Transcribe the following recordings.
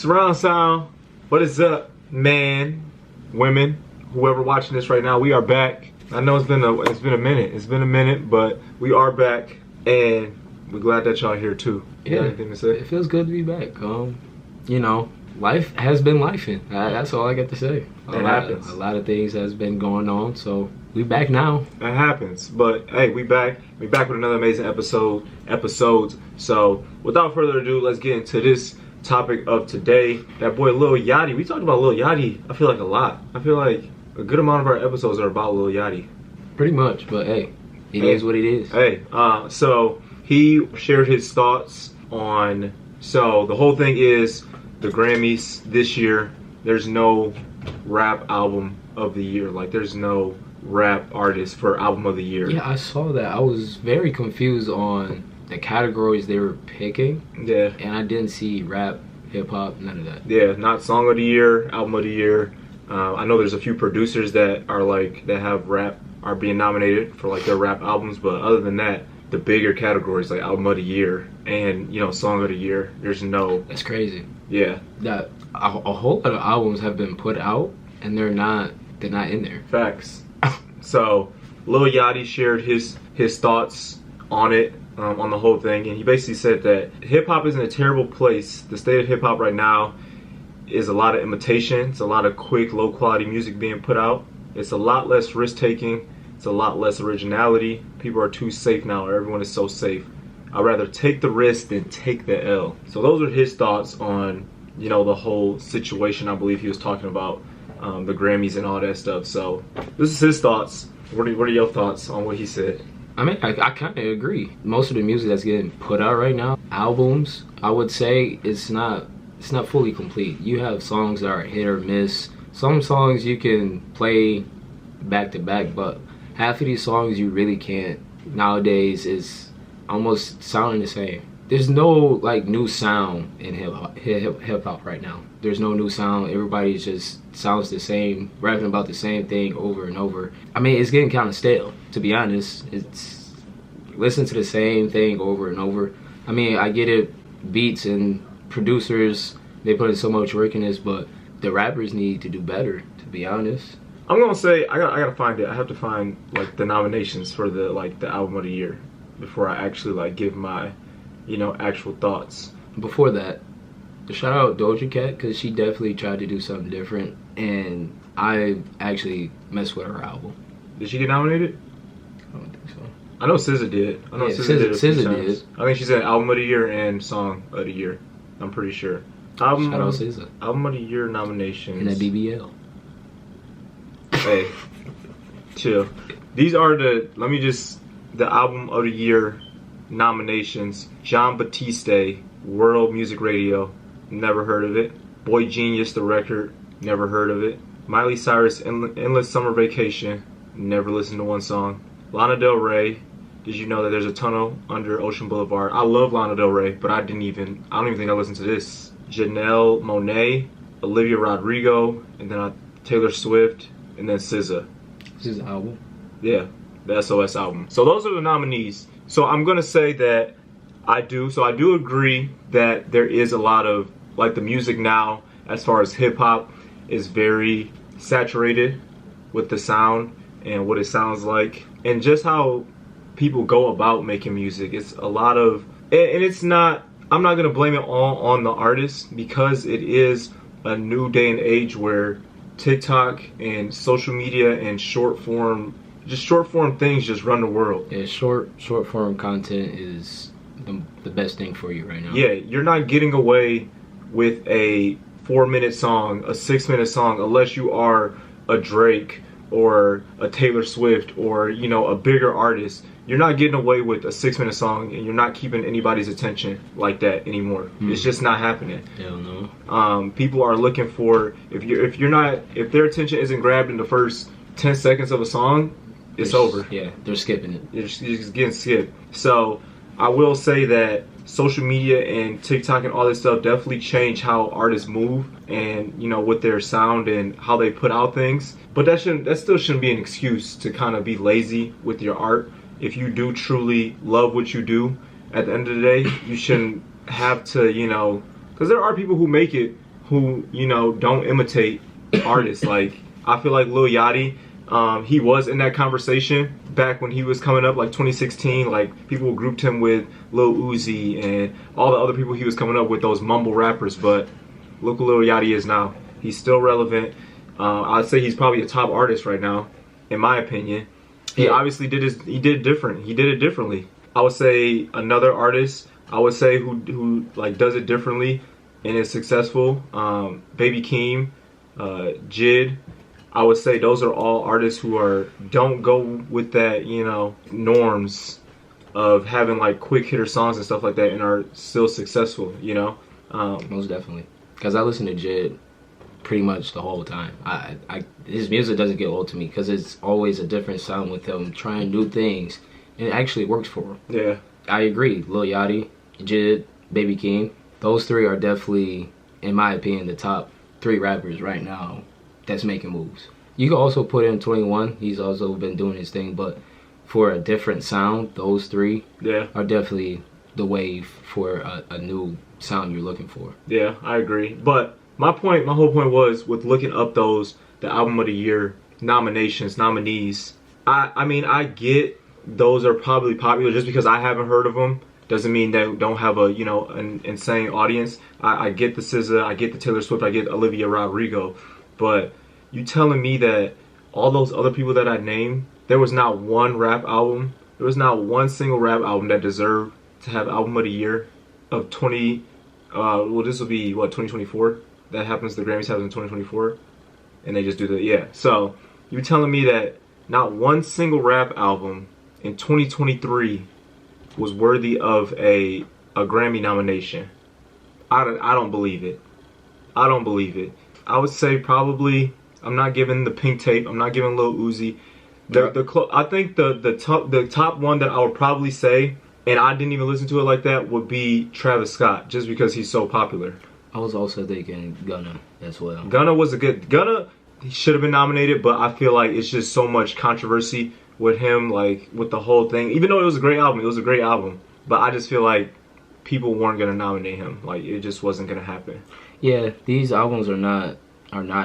Surround sound. What is up, man, women, whoever watching this right now? We are back. I know it's been a minute, but we are back, and we're glad that y'all here too. You got anything to say? It feels good to be back. You know, life has been lifing. That's all I got to say. It happens. A lot of things has been going on, so we back now. That happens, but hey, we back. We back with another amazing episodes. So without further ado, let's get into this topic of today. That boy Lil Yachty. We talked about Lil Yachty, I feel like a lot. I feel like a good amount of our episodes are about Lil Yachty. Pretty much, but hey, it is what it is. Hey, so he shared his thoughts on, so the whole thing is the Grammys this year, there's no rap album of the year. Like, there's no rap artist for album of the year. Yeah, I saw that. I was very confused on the categories they were picking. Yeah. And I didn't see rap, hip hop, none of that. Yeah, not song of the year, album of the year. I know there's a few producers that are like, that have rap, are being nominated for like their rap albums, but other than that, the bigger categories like album of the year and, you know, song of the year, there's no. That's crazy. Yeah. That a whole lot of albums have been put out and they're not in there. Facts. So Lil Yachty shared his thoughts on it, on the whole thing, and he basically said that hip hop is in a terrible place. The state of hip hop right now is a lot of imitation. It's a lot of quick, low quality music being put out. It's a lot less risk taking. It's a lot less originality. People are too safe now. Everyone is so safe. I'd rather take the risk than take the L. So those are his thoughts on, you know, the whole situation. I believe he was talking about the Grammys and all that stuff. So this is his thoughts. What are your thoughts on what he said? I mean, I kind of agree. Most of the music that's getting put out right now, albums, I would say it's not fully complete. You have songs that are hit or miss. Some songs you can play back to back, but half of these songs you really can't. Nowadays is almost sounding the same. There's no like new sound in hip hop right now. There's no new sound. Everybody just sounds the same, rapping about the same thing over and over. I mean, it's getting kind of stale, to be honest. It's listen to the same thing over and over. I mean, I get it, beats and producers, they put in so much work in this, but the rappers need to do better, to be honest. I'm gonna say I gotta find it. I have to find like the nominations for the album of the year before I actually like give my, you know, actual thoughts. Before that, shout out Doja Cat, because she definitely tried to do something different, and I actually messed with her album. Did she get nominated? I don't think so. I know SZA did. I know SZA did. SZA did. I think she said album of the year and song of the year. I'm pretty sure. Shout out SZA. Album of the year nominations. And that BBL. Hey, chill. These are the album of the year nominations. John Batiste, World Music Radio, never heard of it. Boy Genius, the record, never heard of it. Miley Cyrus, Endless Summer Vacation, never listened to one song. Lana Del Rey, did you know that there's a tunnel under Ocean Boulevard? I love Lana Del Rey, but I don't even think I listened to this. Janelle Monáe, Olivia Rodrigo, and then Taylor Swift, and then SZA. SZA album? Yeah, the SOS album. So those are the nominees. So I'm gonna say that I do agree that there is a lot of, like, the music now, as far as hip hop, is very saturated with the sound and what it sounds like, and just how people go about making music. It's a lot of, and it's not, I'm not gonna blame it all on the artist, because it is a new day and age where TikTok and social media and short form things just run the world. Yeah, short form content is the best thing for you right now. Yeah, you're not getting away with a 4-minute song, a 6-minute song, unless you are a Drake or a Taylor Swift or, you know, a bigger artist. You're not getting away with a 6-minute song, and you're not keeping anybody's attention like that anymore. It's just not happening. Hell no. People are looking for, if their attention isn't grabbed in the first 10 seconds of a song, it's over. Yeah, they're skipping it. It's just getting skipped. So I will say that social media and TikTok and all this stuff definitely change how artists move, and, you know, with their sound and how they put out things. But that still shouldn't be an excuse to kind of be lazy with your art. If you do truly love what you do, at the end of the day, you shouldn't have to, you know, because there are people who make it who, you know, don't imitate artists. Like, I feel like Lil Yachty, he was in that conversation back when he was coming up, like 2016. Like, people grouped him with Lil Uzi and all the other people he was coming up with, those mumble rappers. But look who Lil Yachty is now. He's still relevant. I'd say he's probably a top artist right now, in my opinion. He obviously did it different. He did it differently. I would say another artist, I would say who like does it differently and is successful, Baby Keem, Jid. I would say those are all artists who don't go with that, you know, norms of having like quick hitter songs and stuff like that, and are still successful, you know. Most definitely, because I listen to Jid pretty much the whole time. His music doesn't get old to me because it's always a different sound with him trying new things, and it actually works for him. Yeah, I agree. Lil Yachty, Jid, Baby Keem, those three are definitely, in my opinion, the top 3 rappers right now that's making moves. You can also put in 21. He's also been doing his thing, but for a different sound, those 3 are definitely the wave for a new sound you're looking for. Yeah, I agree. But my whole point was with looking up the album of the year nominees. I mean, I get those are probably popular just because I haven't heard of them. Doesn't mean they don't have a, you know, an insane audience. I get the SZA, I get the Taylor Swift, I get Olivia Rodrigo, but you telling me that all those other people that I named, there was not one rap album, there was not one single rap album that deserved to have album of the year of 20. Well, this will be what, 2024. That happens. The Grammys happens in 2024, and they just do the So you telling me that not one single rap album in 2023 was worthy of a Grammy nomination? I don't believe it. I don't believe it. I would say probably, I'm not giving the Pink Tape. I'm not giving Lil Uzi. I think the top one that I would probably say, and I didn't even listen to it like that, would be Travis Scott, just because he's so popular. I was also thinking Gunna as well. Gunna, he should have been nominated, but I feel like it's just so much controversy with him, like with the whole thing. Even though it was a great album, but I just feel like people weren't gonna nominate him. Like, it just wasn't gonna happen. Yeah, these albums are not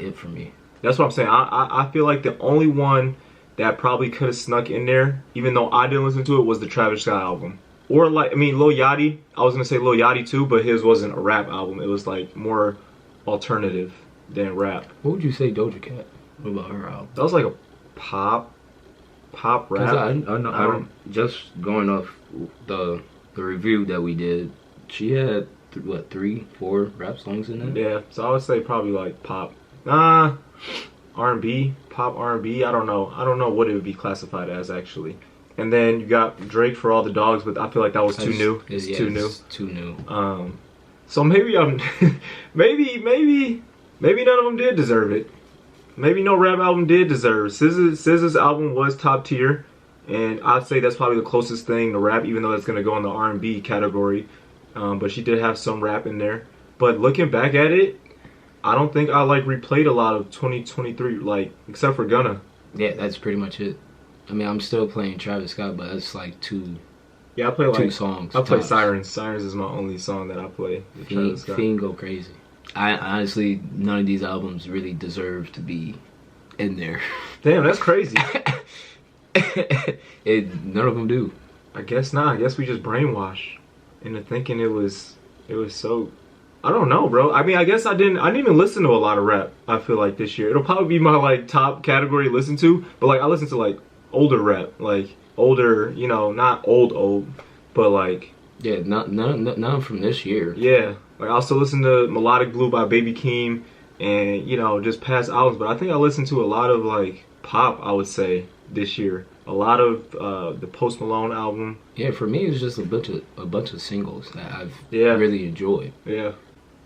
it for me. That's what I'm saying. I feel like the only one that probably could have snuck in there, even though I didn't listen to it, was the Travis Scott album. Or like, I mean, Lil Yachty. I was gonna say Lil Yachty too, but his wasn't a rap album. It was like more alternative than rap. What would you say Doja Cat? What about her album? That was like a pop rap. I don't, just going off the review that we did, she had 3-4 rap songs in there. Yeah, so I would say probably like pop, R&B, pop R&B. I don't know what it would be classified as actually. And then you got Drake for All the Dogs, but I feel like that was too new. It's too new. Too new. So maybe maybe none of them did deserve it. Maybe no rap album did deserve it. SZA's album was top tier, and I'd say that's probably the closest thing to rap, even though that's gonna go in the R&B category. But she did have some rap in there. But looking back at it, I don't think I like replayed a lot of 2023, like except for Gunna. Yeah, that's pretty much it. I mean, I'm still playing Travis Scott, but it's like two. Yeah, I play like 2 songs. I play Sirens. Sirens is my only song that I play. Fiend go crazy. I honestly, none of these albums really deserve to be in there. Damn, that's crazy. None of them do. I guess not. I guess we just brainwashed into thinking it was so. I don't know, bro. I mean, I guess I didn't even listen to a lot of rap. I feel like this year it'll probably be my like top category to listen to. But like I listen to like older rap, like older, you know, not old, but like none from this year. Yeah, like I also listen to Melodic Blue by Baby Keem, and you know, just past albums. But I think I listened to a lot of like pop, I would say, this year. A lot of the Post Malone album. Yeah, for me it's just a bunch of singles that I've really enjoyed. Yeah.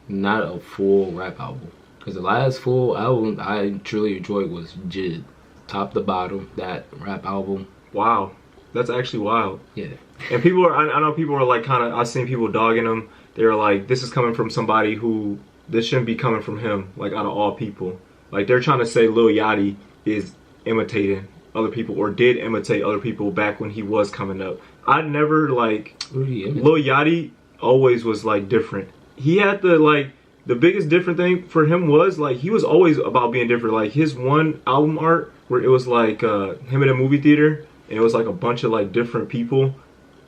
Not a full rap album. Because the last full album I truly enjoyed was Jid. Top to bottom, that rap album. Wow. That's actually wild. Yeah. And people are, I know people are like kind of, I've seen people dogging him. They're like, this is coming from somebody who, this shouldn't be coming from him, like out of all people. Like they're trying to say Lil Yachty is imitating other people or did imitate other people back when he was coming up. I never like, Lil Yachty always was like different. He had the like the biggest different thing for him was like he was always about being different. Like his one album art where it was like him in a movie theater and it was like a bunch of like different people,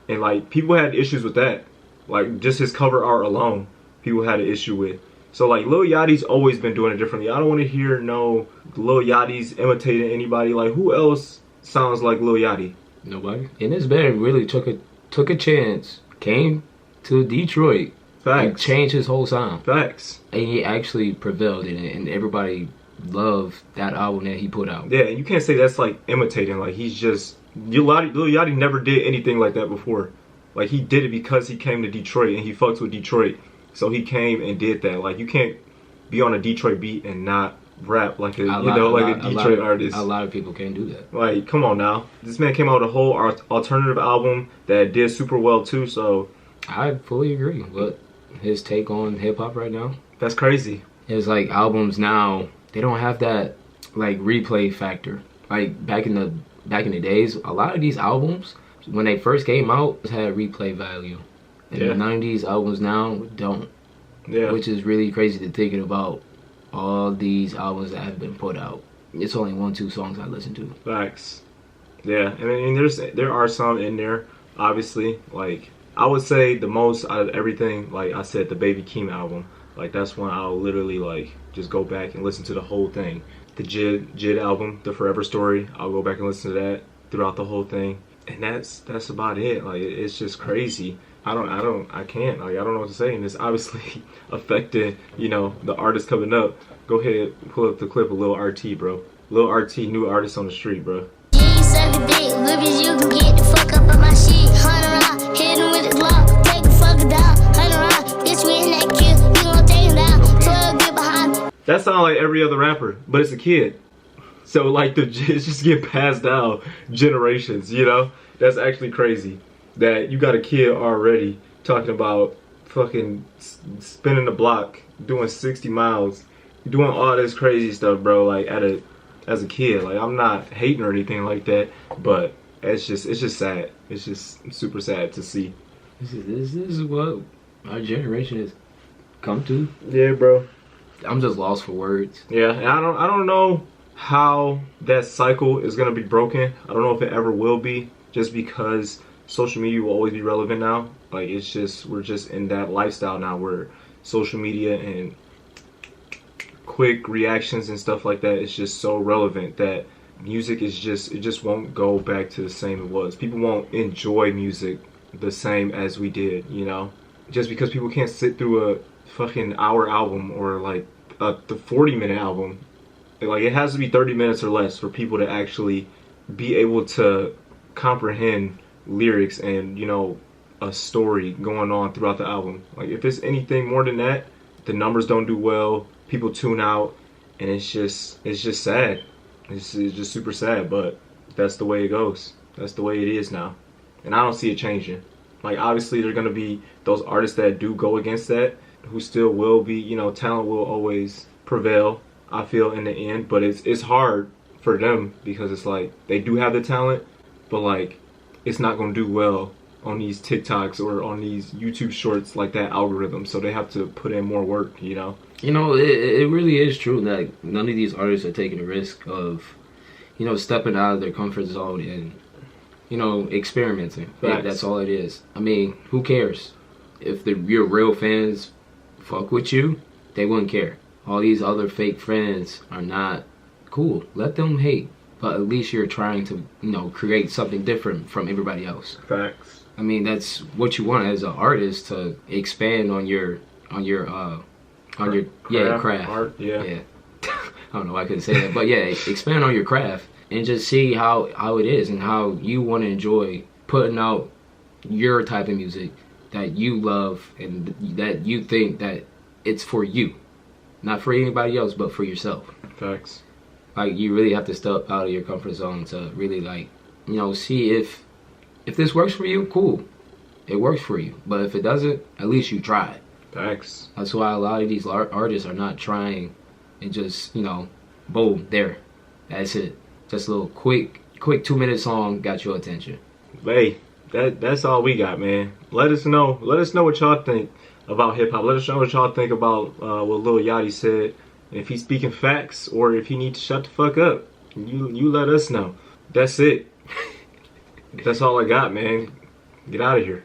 and like people had issues with that. Like just his cover art alone, people had an issue with. So like Lil Yachty's always been doing it differently. I don't want to hear no Lil Yachty's imitating anybody. Like who else sounds like Lil Yachty? Nobody. And this band really took a chance, came to Detroit, Facts. and changed his whole sound. Facts. And he actually prevailed in it, and everybody loved that album that he put out. Yeah, and you can't say that's like imitating. Like he's just Lil Yachty never did anything like that before. Like he did it because he came to Detroit and he fucks with Detroit. So he came and did that. Like you can't be on a Detroit beat and not rap like a Detroit artist. A lot of people can't do that. Like, come on now. This man came out with a whole alternative album that did super well too, so I fully agree. But his take on hip hop right now, that's crazy. It's like albums now, they don't have that like replay factor. Like back in the days, a lot of these albums when they first came out had replay value. And the 90s albums now don't. Yeah. Which is really crazy to thinking about all these albums that have been put out. It's only 1-2 songs I listen to. Facts. Yeah, I mean there are some in there, obviously. Like I would say the most out of everything, like I said, the Baby Keem album. Like that's when I'll literally like just go back and listen to the whole thing. The Jid album, The Forever Story, I'll go back and listen to that throughout the whole thing. And that's about it. Like it's just crazy. I can't. Like I don't know what to say. And it's obviously affecting, the artists coming up. Go ahead, pull up the clip of Lil RT, bro. Lil RT, new artist on the street, bro. That sounds like every other rapper, but it's a kid. So like it's just getting passed down generations, That's actually crazy. That you got a kid already talking about fucking spinning the block, doing 60 miles, doing all this crazy stuff, bro. Like as a kid, like I'm not hating or anything like that, but it's just sad. It's just super sad to see. This is what our generation has come to. Yeah, bro. I'm just lost for words. Yeah, and I don't know how that cycle is gonna be broken. I don't know if it ever will be, just because social media will always be relevant now. Like we're just in that lifestyle now where social media and quick reactions and stuff like that is just so relevant that music it just won't go back to the same it was. People won't enjoy music the same as we did, just because people can't sit through a fucking hour album or like the 40-minute album. Like it has to be 30 minutes or less for people to actually be able to comprehend lyrics and a story going on throughout the album. Like if it's anything more than that, the numbers don't do well, people tune out, and it's just sad. It's just super sad, but that's the way it goes. That's the way it is now, and I don't see it changing. Like obviously there are gonna be those artists that do go against that, who still will be, talent will always prevail, I feel, in the end, but it's hard for them because it's like they do have the talent, but like it's not going to do well on these TikToks or on these YouTube shorts like that algorithm. So they have to put in more work, It really is true that none of these artists are taking the risk of, stepping out of their comfort zone and, experimenting. Right? That's all it is. I mean, who cares? If your real fans fuck with you, they wouldn't care. All these other fake friends are not cool. Let them hate. But at least you're trying to, create something different from everybody else. Facts. I mean, that's what you want as an artist, to expand on your craft. Art, yeah. I don't know why I couldn't say that, but yeah, expand on your craft and just see how it is and how you want to enjoy putting out your type of music that you love and that you think that it's for you, not for anybody else, but for yourself. Facts. Like you really have to step out of your comfort zone to really see if this works for you, cool. It works for you. But if it doesn't, at least you tried. Thanks. That's why a lot of these artists are not trying and just, boom, there. That's it. Just a little quick 2-minute song got your attention. Hey, that's all we got, man. Let us know what y'all think about hip hop. Let us know what y'all think about what Lil Yachty said. And if he's speaking facts or if he needs to shut the fuck up, you let us know. That's it. That's all I got, man. Get out of here.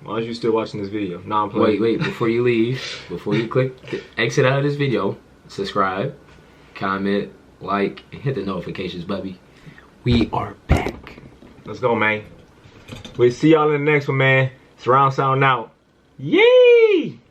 Why are you still watching this video? Nah, I'm playing. Wait, before you leave, before you exit out of this video, subscribe, comment, like, and hit the notifications, baby. We are back. Let's go, man. We'll see y'all in the next one, man. Surround sound out. Yee!